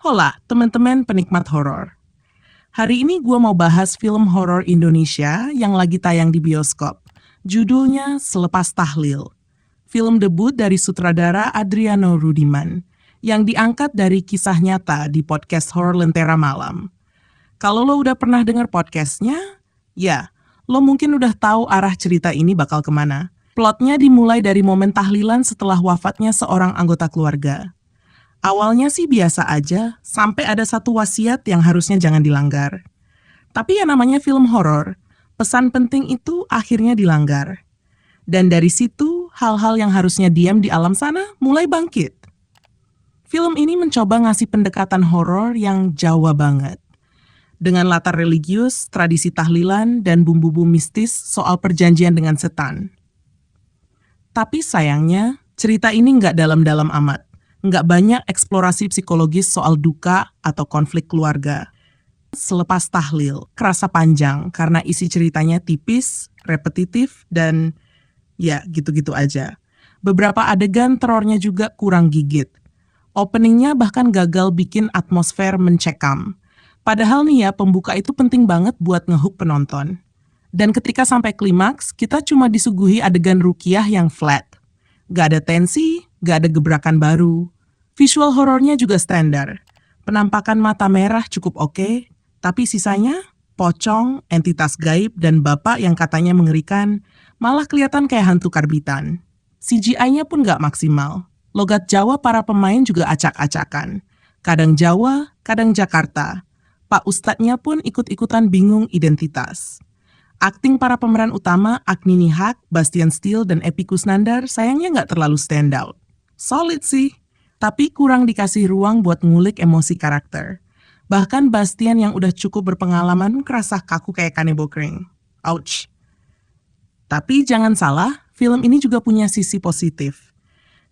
Hola, teman-teman penikmat horor. Hari ini gue mau bahas film horor Indonesia yang lagi tayang di bioskop. Judulnya Selepas Tahlil. Film debut dari sutradara Adriano Rudiman yang diangkat dari kisah nyata di podcast Horor Lentera Malam. Kalau lo udah pernah dengar podcastnya, ya, lo mungkin udah tahu arah cerita ini bakal kemana. Plotnya dimulai dari momen tahlilan setelah wafatnya seorang anggota keluarga. Awalnya sih biasa aja, sampai ada satu wasiat yang harusnya jangan dilanggar. Tapi yang namanya film horor, pesan penting itu akhirnya dilanggar. Dan dari situ, hal-hal yang harusnya diam di alam sana mulai bangkit. Film ini mencoba ngasih pendekatan horor yang Jawa banget. Dengan latar religius, tradisi tahlilan, dan bumbu-bumbu mistis soal perjanjian dengan setan. Tapi sayangnya, cerita ini nggak dalam-dalam amat. Nggak banyak eksplorasi psikologis soal duka atau konflik keluarga. Selepas tahlil, kerasa panjang karena isi ceritanya tipis, repetitif, dan ya gitu-gitu aja. Beberapa adegan terornya juga kurang gigit. Openingnya bahkan gagal bikin atmosfer mencekam. Padahal nih ya, pembuka itu penting banget buat ngehook penonton. Dan ketika sampai klimaks, kita cuma disuguhi adegan rukiah yang flat. Gak ada tensi, gak ada gebrakan baru. Visual horornya juga standar. Penampakan mata merah cukup oke, tapi sisanya pocong, entitas gaib, dan bapak yang katanya mengerikan malah kelihatan kayak hantu karbitan. CGI-nya pun gak maksimal. Logat Jawa para pemain juga acak-acakan. Kadang Jawa, kadang Jakarta. Pak Ustadznya pun ikut-ikutan bingung identitas. Akting para pemeran utama Agni Nihak, Bastian Steele, dan Epy Kusnandar sayangnya nggak terlalu stand out. Solid sih, tapi kurang dikasih ruang buat ngulik emosi karakter. Bahkan Bastian yang udah cukup berpengalaman kerasa kaku kayak kanebo kering. Ouch. Tapi jangan salah, film ini juga punya sisi positif.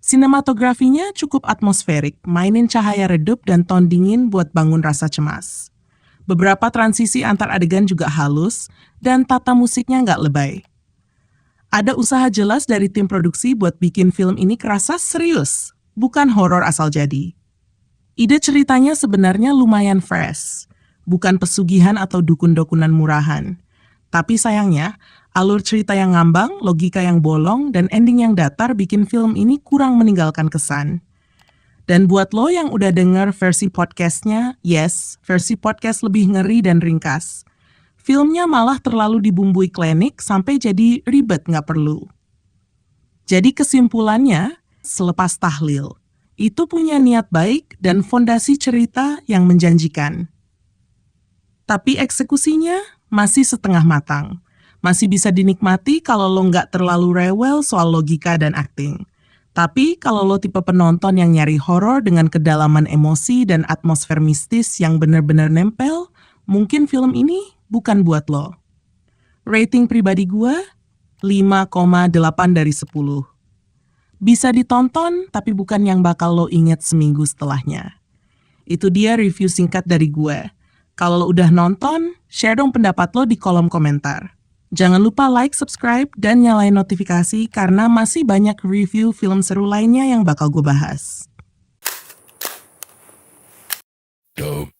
Sinematografinya cukup atmosferik, mainin cahaya redup dan tone dingin buat bangun rasa cemas. Beberapa transisi antar adegan juga halus, dan tata musiknya nggak lebay. Ada usaha jelas dari tim produksi buat bikin film ini kerasa serius, bukan horor asal jadi. Ide ceritanya sebenarnya lumayan fresh, bukan pesugihan atau dukun-dukunan murahan. Tapi sayangnya, alur cerita yang ngambang, logika yang bolong, dan ending yang datar bikin film ini kurang meninggalkan kesan. Dan buat lo yang udah denger versi podcastnya, yes, versi podcast lebih ngeri dan ringkas. Filmnya malah terlalu dibumbui klinik sampai jadi ribet nggak perlu. Jadi kesimpulannya, Selepas Tahlil, itu punya niat baik dan fondasi cerita yang menjanjikan. Tapi eksekusinya masih setengah matang. Masih bisa dinikmati kalau lo nggak terlalu rewel soal logika dan akting. Tapi kalau lo tipe penonton yang nyari horor dengan kedalaman emosi dan atmosfer mistis yang benar-benar nempel, mungkin film ini bukan buat lo. Rating pribadi gue, 5,8 dari 10. Bisa ditonton, tapi bukan yang bakal lo inget seminggu setelahnya. Itu dia review singkat dari gue. Kalau lo udah nonton, share dong pendapat lo di kolom komentar. Jangan lupa like, subscribe, dan nyalain notifikasi karena masih banyak review film seru lainnya yang bakal gue bahas. Dope.